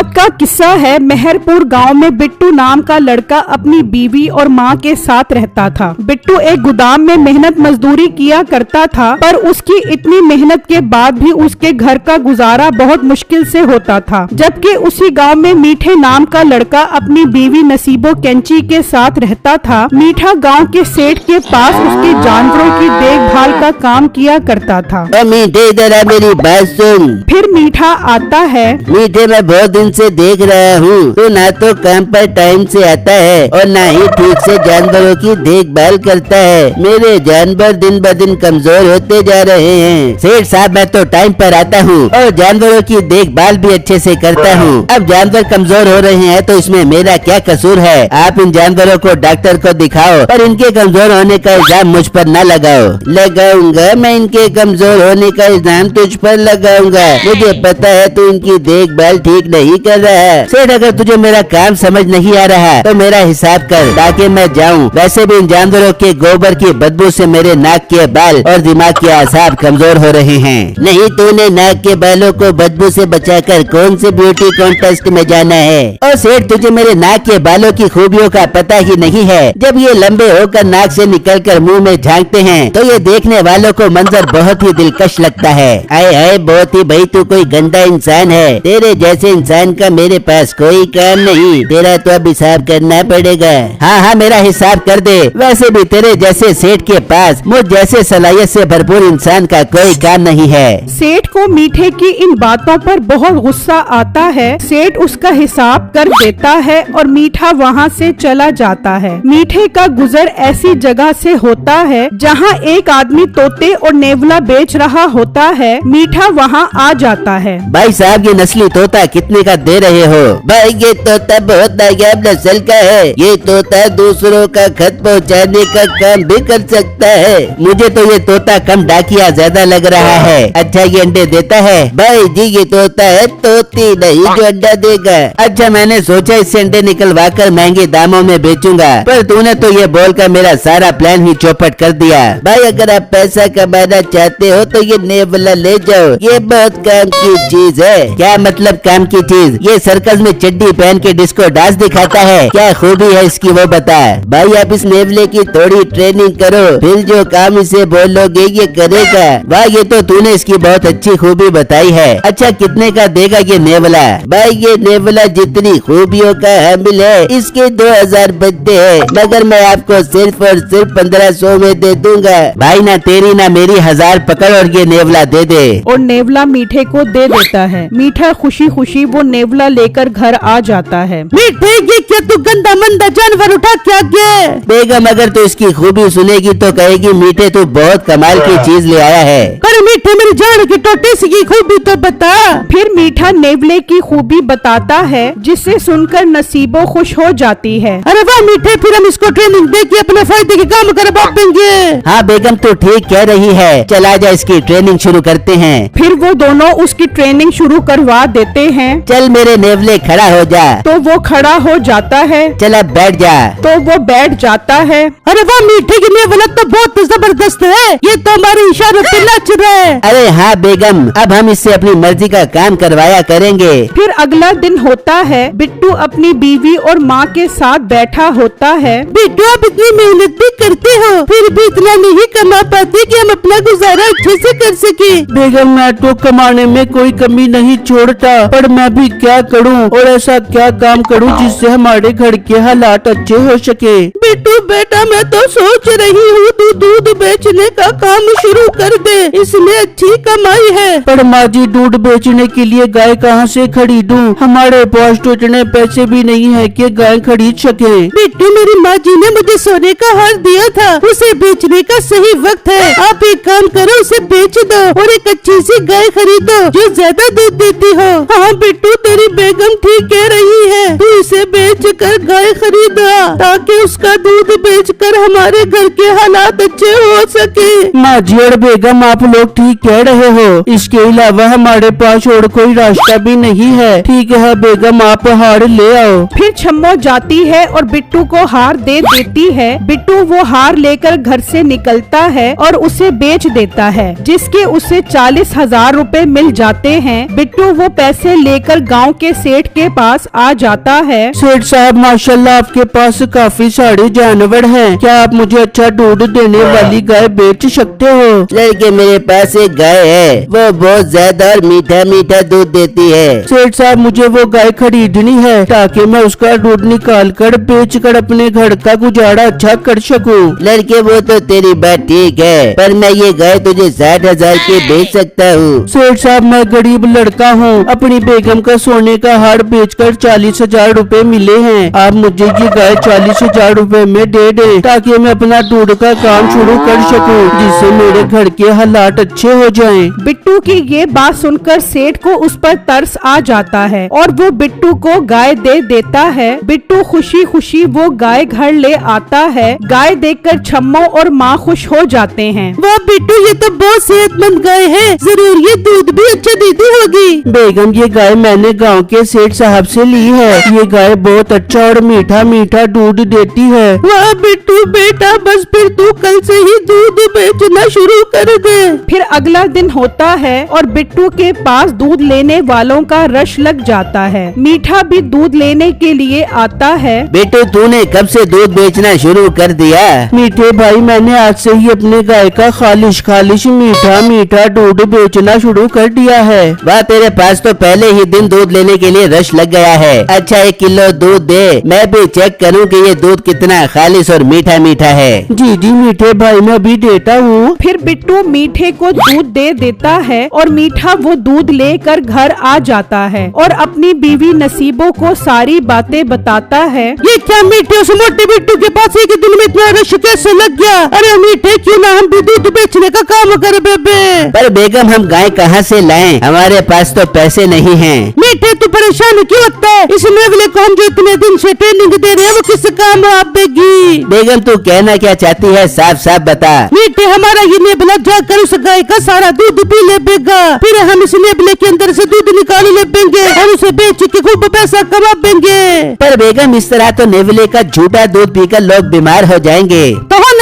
रात का किस्सा है। मेहरपुर गांव में बिट्टू नाम का लड़का अपनी बीवी और मां के साथ रहता था। बिट्टू एक गोदाम में मेहनत मजदूरी किया करता था, पर उसकी इतनी मेहनत के बाद भी उसके घर का गुजारा बहुत मुश्किल से होता था। जबकि उसी गांव में मीठे नाम का लड़का अपनी बीवी नसीबो कैंची के साथ रहता था। मीठा गांव के सेठ के पास उसके जानवरों की देखभाल का काम किया करता था। मीठे जरा मेरी बात सुन। फिर मीठा आता है। मीठे मैं बहुत दिन से देख रहा हूँ, तो ना तो काम पर टाइम से आता है और ना ही ठीक से जानवरों की देखभाल करता है। मेरे जानवर दिन ब दिन कमजोर होते जा रहे हैं। सेठ साहब मैं तो टाइम पर आता हूँ और जानवरों की देखभाल भी अच्छे से करता हूँ। अब जानवर कमजोर हो रहे हैं तो इसमें मेरा क्या कसूर है? आप इन जानवरों को डॉक्टर को दिखाओ और इनके कमजोर होने का इल्जाम मुझ पर न लगाओ। लगाऊंगा मैं इनके कमजोर होने का इल्जाम तुझ पर लगाऊंगा। मुझे पता है तू इनकी देखभाल ठीक नहीं कर रहा है। सेठ अगर तुझे मेरा काम समझ नहीं आ रहा तो मेरा हिसाब कर ताकि मैं जाऊं। वैसे भी इन जानवरों के गोबर की बदबू से मेरे नाक के बाल और दिमाग के आसाब कमजोर हो रहे हैं। नहीं तूने नाक के बालों को बदबू से बचाकर कौन से ब्यूटी कॉन्टेस्ट में जाना है? और सेठ तुझे मेरे नाक के बालों की खूबियों का पता ही नहीं है। जब ये लंबे होकर नाक से निकलकर मुंह में झांकते हैं तो ये देखने वालों को मंजर बहुत ही दिलकश लगता है। आए हाय बहुत ही भाई तू कोई गंदा इंसान है। तेरे जैसे इंसान का मेरे पास कोई काम नहीं। तेरा तो अब हिसाब करना पड़ेगा। हाँ मेरा हिसाब कर दे। वैसे भी तेरे जैसे सेठ के पास मुझ जैसे सलाहियत से भरपूर इंसान का कोई काम नहीं है। सेठ को मीठे की इन बातों पर बहुत गुस्सा आता है। सेठ उसका हिसाब कर देता है और मीठा वहाँ से चला जाता है। मीठे का गुजर ऐसी जगह से होता है जहाँ एक आदमी तोते और नेवला बेच रहा होता है। मीठा वहाँ आ जाता है। भाई साहब ये नस्ली तोता कितने का दे रहे हो? भाई ये तोता बहुत नायाब नस्ल का है। ये तोता दूसरों का खत पहुँचाने का काम भी कर सकता है। मुझे तो ये तोता कम डाकिया ज्यादा लग रहा है। अच्छा ये अंडे देता है? भाई जी ये तोता है, तोती नहीं जो अंडा देगा। अच्छा मैंने सोचा इससे अंडे निकलवा कर महंगे दामों में बेचूंगा, पर तूने तो ये बोलकर मेरा सारा प्लान ही चौपट कर दिया। भाई अगर आप पैसा कमाना चाहते हो तो ये नेवला ले जाओ। ये बहुत काम की चीज है। क्या मतलब काम की चीज? ये सर्कस में चड्डी पहन के डिस्को डांस दिखाता है। क्या खूबी है इसकी वो बता। भाई आप इस नेवले की थोड़ी ट्रेनिंग करो, फिर जो काम इसे बोलोगे ये करेगा। वाह ये तो तूने इसकी बहुत अच्छी खूबी बताई है। अच्छा कितने का देगा ये नेवला? भाई ये नेवला जितनी खूबियों का हामिल है इसके 2000 बनते हैं, मगर मैं आपको सिर्फ और सिर्फ 1500 में दे दूंगा। भाई ना तेरी ना मेरी 1000 पकड़ और ये नेवला दे दे। और नेवला मीठे को दे देता है। मीठा खुशी खुशी वो नेवला लेकर घर आ जाता है। मीठे ये क्या तू गंदा मंदा जानवर उठा क्या गया? बेगम अगर तू इसकी खूबी सुनेगी तो कहेगी मीठे तू बहुत कमाल की चीज ले आया है। अरे मीठे मेरी जान की टोटी की खूबी तो बता। फिर मीठा नेवले की खूबी बताता है जिसे सुनकर नसीबो खुश हो जाती है। अरे वाह मीठे फिर हम इसको ट्रेनिंग दे के अपने फायदे के काम करवा देंगे। हाँ बेगम तू ठीक कह रही है। चला जा इसकी ट्रेनिंग शुरू करते हैं। फिर वो दोनों उसकी ट्रेनिंग शुरू करवा देते हैं। चल मेरे नेवले खड़ा हो जा। तो वो खड़ा हो जाता है। चल अब बैठ जा। तो वो बैठ जाता है। अरे वाह मीठे की नेवला तो बहुत जबरदस्त है। ये तो हमारे इशारों पे नाच रहा है। अरे हाँ बेगम अब हम इससे अपनी मर्जी का काम करवाया करेंगे। फिर अगला दिन होता है। बिट्टू अपनी बीवी और माँ के साथ बैठा होता है। बिट्टू आप इतनी मेहनत भी करते हो फिर भी इतना नहीं कमा पाते कि हम अपना गुजारा अच्छे से कर सके। बेगम मैं तो कमाने में कोई कमी नहीं छोड़ता, पर मैं भी क्या करूं और ऐसा क्या काम करूं जिससे हमारे घर के हालात अच्छे हो सके। बिट्टू बेटा मैं तो सोच रही हूँ तू दूध बेचने का काम शुरू कर दे, इसमें अच्छी कमाई है। पर माँ जी दूध बेचने के लिए गाय कहाँ से खरीदूं? हमारे पास तो इतने पैसे भी नहीं है कि गाय खरीद सके। बिट्टू मेरी माँ जी ने मुझे सोने का हार दिया था, उसे बेचने का सही वक्त है। आप एक काम करो उसे बेच दो और एक अच्छी सी गाय खरीदो जो ज्यादा दूध देती हो। हाँ बिट्टू तेरी बेगम ठीक कह रही है, तू इसे बेच बेचकर गाय खरीदा ताकि उसका दूध बेचकर हमारे घर के हालात अच्छे हो सके। माजी और बेगम, आप लोग ठीक कह रहे हो। इसके अलावा हमारे पास और कोई रास्ता भी नहीं है। ठीक है बेगम, आप हार ले आओ। फिर छम्मो जाती है और बिट्टू को हार दे देती है। बिट्टू वो हार लेकर घर से निकलता है और उसे बेच देता है, जिसके उसे 40,000 रुपए मिल जाते हैं। बिट्टू वो पैसे लेकर गांव के सेठ के पास आ जाता है। सेठ साहब, माशाल्लाह आपके पास काफी सारे जानवर हैं। क्या आप मुझे अच्छा दूध देने वाली गाय बेच सकते हो? लड़के, मेरे पास एक गाय है, वो बहुत ज्यादा और मीठा मीठा दूध देती है। सेठ साहब, मुझे वो गाय खरीदनी है ताकि मैं उसका दूध निकाल कर बेच कर अपने घर का गुजारा अच्छा कर सकूं। लड़के, वो तो तेरी बात ठीक है, पर मैं ये गाय तुझे 60,000 की बेच सकता हूँ। सेठ साहब, मैं गरीब लड़का हूँ। अपनी बेगम का सोने का हार बेचकर 40,000 रुपए मिले हैं। आप मुझे ये गाय 40,000 रुपए में दे दें ताकि मैं अपना दूध का काम शुरू कर सकूं, जिससे मेरे घर के हालात अच्छे हो जाएं। बिट्टू की ये बात सुनकर सेठ को उस पर तरस आ जाता है और वो बिट्टू को गाय दे देता है। बिट्टू खुशी खुशी वो गाय घर ले आता है। गाय देखकर छम्मो और माँ खुश हो जाते हैं। वाह बिट्टू, ये तो बहुत सेहतमंद गाय है, जरूर ये दूध भी अच्छा देती होगी। बेगम, ये गाय मैंने गांव के सेठ साहब से ली है। ये गाय बहुत अच्छा और मीठा मीठा दूध देती है। वाह बिट्टू बेटा, बस फिर तू कल से ही दूध बेचना शुरू कर दे। फिर अगला दिन होता है और बिट्टू के पास दूध लेने वालों का रश लग जाता है। मीठा भी दूध लेने के लिए आता है। बेटू, तूने कब से दूध बेचना शुरू कर दिया? मीठे भाई, मैंने आज से ही अपने गाय का खालिश मीठा मीठा दूध बेचना शुरू कर दिया है। वाह, तेरे पास तो पहले ही दिन दूध लेने के लिए रश लग गया है। अच्छा, 1 किलो दूध दे, मैं भी चेक करूं कि ये दूध कितना खालिश और मीठा मीठा है। जी जी मीठे भाई, मैं भी देता हूँ। फिर बिट्टू मीठे को दूध दे देता है और मीठा वो दूध लेकर घर आ जाता है और अपनी बीवी नसीबो को सारी बातें बताता है। ये क्या मीठे, उस मोटे बिट्टू के पास एक दिन में इतना रश कैसे लग गया? अरे मीठे, क्यों ना हम भी दूध बेचने का काम कर बेबे। पर बेगम, हम गाय कहाँ से लाएं? हमारे पास तो पैसे नहीं हैं। मीठे, तू परेशान क्यों होता है? इस नेवले को हम जो इतने दिन से ट्रेनिंग दे रहे हैं, वो किस काम आएगी? बेगम, तू कहना क्या चाहती है, साफ साफ बता। मीठे, हमारा ये नेवला जाकर उस गाय का सारा दूध पी ले बेगा, फिर हम इस नेवले के अंदर से दूध निकाल ले बेंगे और उसे बेच के खूब पैसा कमा बेंगे। पर बेगम, इस तरह तो नेवले का झूठा दूध पीकर लोग बीमार हो जाएंगे।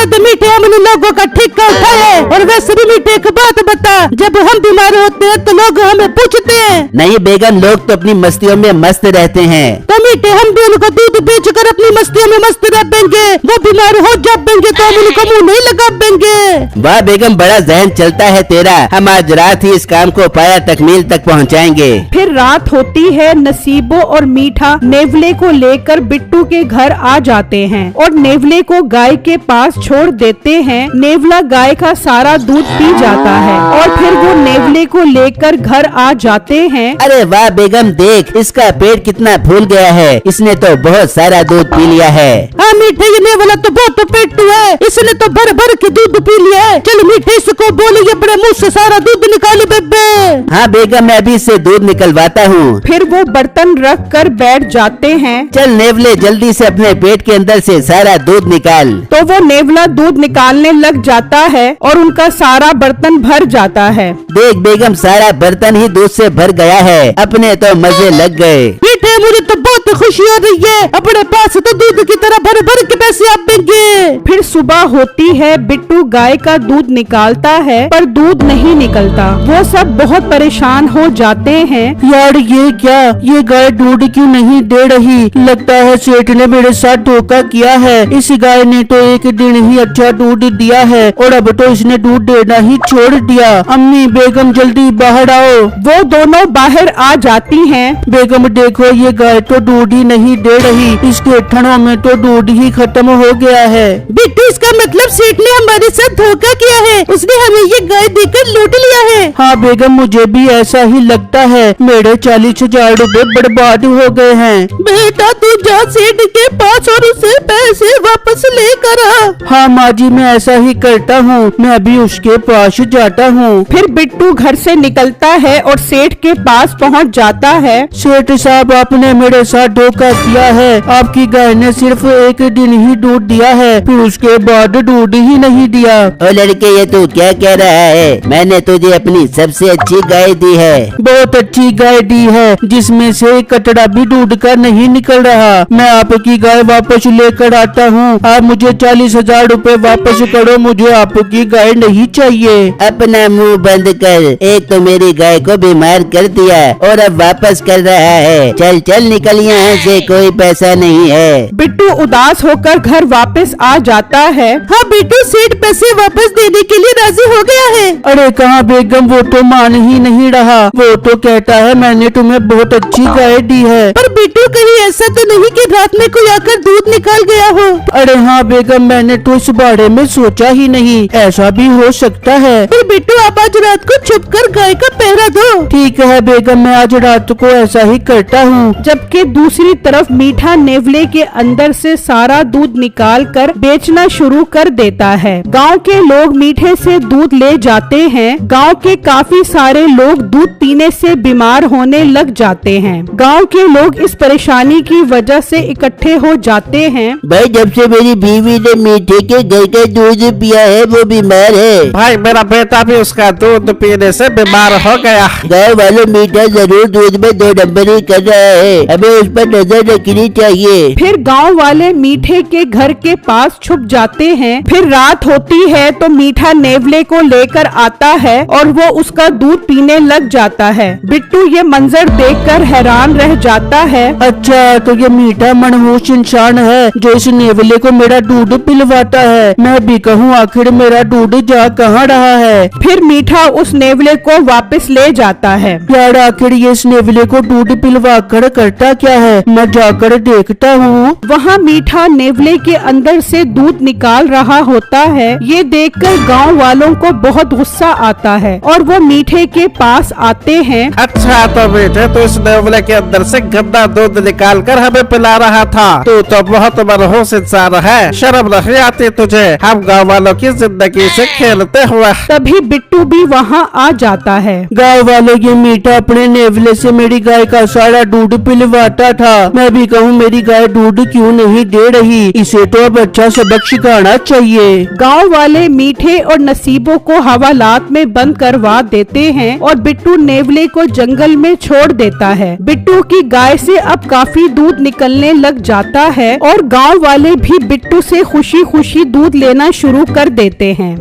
तो मीठे, हमने लोगों का ठेका उठाया। और वैसे भी मीठे, एक बात बता, जब हम बीमार होते हैं तो लोग हमें पूछते हैं। नहीं बेगम, लोग तो अपनी मस्तियों में मस्त रहते हैं। तो मीठे, हम भी उनका दूध बेचकर अपनी मस्तियों में मस्त रह बेंगे। वो बीमार हो जाएंगे तो हम उनको मुँह नहीं लगा बेंगे। वाह बेगम, बड़ा जहन चलता है तेरा। हम आज रात ही इस काम को पाया तकमील तक पहुँचाएंगे। फिर रात होती है। नसीबो और मीठा नेवले को लेकर बिट्टू के घर आ जाते हैं और नेवले को गाय के पास छोड़ देते हैं। नेवला गाय का सारा दूध पी जाता है और फिर वो नेवले को लेकर घर आ जाते हैं। अरे वाह बेगम, देख इसका पेट कितना फूल गया है। इसने तो बहुत सारा दूध पी लिया है। हाँ मीठे, ये नेवला तो बहुत पेटू है, इसने तो भर भर के दूध पी लिया है। चल मीठे, इसको बोलो ये बड़े मुंह से सारा दूध निकाले बेबे। हाँ बेगम, मैं अभी इससे दूध निकलवाता हूँ। फिर वो बर्तन रख कर बैठ जाते हैं। चल नेवले, जल्दी से अपने पेट के अंदर से सारा दूध निकाल। तो वो नेवला दूध निकालने लग जाता है और उनका सारा बर्तन भर जाता है। देख बेगम, सारा बर्तन ही दूध से भर गया है। अपने तो मजे लग गए। मीठे, मुझे तो बहुत खुशी हो रही है। अपने पास तो दूध की तरह भर भर के पैसे आप देंगे। फिर सुबह होती है। बिट्टू गाय का दूध निकालता है पर दूध नहीं निकलता। वो सब बहुत परेशान हो जाते हैं। यार ये क्या, ये गाय दूध क्यों नहीं दे रही? लगता है सेठ ने मेरे साथ धोखा किया है। इस गाय ने तो एक दिन ही अच्छा दूध दिया है और अब तो इसने दूध देना ही छोड़ दिया। अम्मी, बेगम जल्दी बाहर आओ। वो दोनों बाहर आ जाती हैं। बेगम देखो, ये गाय तो दूध ही नहीं दे रही। इसके थनों में तो दूध ही खत्म हो गया है। बिट्टू, इसका मतलब सेठ ने हमारे साथ धोखा किया है। उसने हमें ये गाय देकर लूट लिया है। हाँ बेगम, मुझे भी ऐसा ही लगता है। मेरे 40,000 रुपए बर्बाद हो गए हैं। बेटा, तू जा सेठ के पास और उसे पैसे वापस लेकर आ। हाँ माँ जी, मैं ऐसा ही करता हूँ। मैं अभी उसके पास जाता हूँ। फिर बिट्टू घर से निकलता है और सेठ के पास पहुँच जाता है। सेठ साहब, आप आपने मेरे साथ धोखा किया है। आपकी गाय ने सिर्फ एक दिन ही दूध दिया है, फिर उसके बाद दूध ही नहीं दिया। ओ लड़के, ये तू क्या कह रहा है? मैंने तुझे अपनी सबसे अच्छी गाय दी है। बहुत अच्छी गाय दी है, जिसमें से एक कटरा भी दूध का नहीं निकल रहा। मैं आपकी गाय वापस लेकर आता हूँ। आप मुझे 40,000 रुपए वापस करो, मुझे आपकी गाय नहीं चाहिए। अपना मुंह बंद कर। एक तो मेरी गाय को बीमार कर दिया और अब वापस कर रहा है। चल चल निकल यहाँ से, कोई पैसा नहीं है। बिट्टू उदास होकर घर वापस आ जाता है। हाँ बेटू, सेठ पैसे वापस देने के लिए राजी हो गया है। अरे कहाँ बेगम, वो तो मान ही नहीं रहा। वो तो कहता है मैंने तुम्हें बहुत अच्छी गाय दी है। पर बेटू, कहीं ऐसा तो नहीं कि रात में कोई आकर दूध निकाल गया हो? अरे हाँ बेगम, मैंने तो इस बारे में सोचा ही नहीं। ऐसा भी हो सकता है। पर बेटू, आप आज रात को छुपकर गाय का पहरा दो। ठीक है बेगम, मैं आज रात को ऐसा ही करता हूँ। जबकि दूसरी तरफ मीठा नेवले के अंदर से सारा दूध निकाल कर बेचना शुरू कर देता है। गांव के लोग मीठे से दूध ले जाते हैं। गांव के काफी सारे लोग दूध पीने से बीमार होने लग जाते हैं। गांव के लोग इस परेशानी की वजह से इकट्ठे हो जाते हैं। भाई, जब से मेरी बीवी ने मीठे के गाय का दूध पिया है वो बीमार है। भाई, मेरा बेटा भी उसका दूध पीने से बीमार हो गया। गाँव वालों मीठा जरूर दूध में 2 नंबरी कर रहा है, हमें उस पर नजर रखनी चाहिए। फिर गांव वाले मीठे के घर के पास छुप जाते हैं। फिर रात होती है तो मीठा नेवले को लेकर आता है और वो उसका दूध पीने लग जाता है। बिट्टू ये मंजर देखकर हैरान रह जाता है। अच्छा, तो ये मीठा मनहूस इंसान है जो इस नेवले को मेरा दूध पिलवाता है। मैं भी कहूँ आखिर मेरा दूध जा कहाँ रहा है। फिर मीठा उस नेवले को वापस ले जाता है। यार, आखिर ये इस नेवले को दूध पिलवा कर करता क्या है? मैं जाकर देखता हूँ। वहाँ मीठा नेवले के अंदर से दूध निकाल रहा होता है। ये देखकर गांव वालों को बहुत गुस्सा आता है और वो मीठे के पास आते हैं। अच्छा, तो बेटे तू इस नेवले के अंदर से गंदा दूध निकाल कर हमें पिला रहा था। तू तो बहुत मनहूस इंसान है, शर्म नहीं आती तुझे हम गाँव वालों की जिंदगी से खेलते हुए। तभी बिट्टू भी वहाँ आ जाता है। गाँव वालों, ये मीठा अपने नेवले से मेरी गाय का सारा दूध पिलवाता था। मैं भी कहूँ मेरी गाय दूध क्यों नहीं दे रही? इसे तो अब अच्छा सबक सिखाना चाहिए। गांव वाले मीठे और नसीबों को हवालात में बंद करवा देते हैं और बिट्टू नेवले को जंगल में छोड़ देता है। बिट्टू की गाय से अब काफी दूध निकलने लग जाता है और गांव वाले भी बिट्टू से खुशी खुशी दूध लेना शुरू कर देते हैं।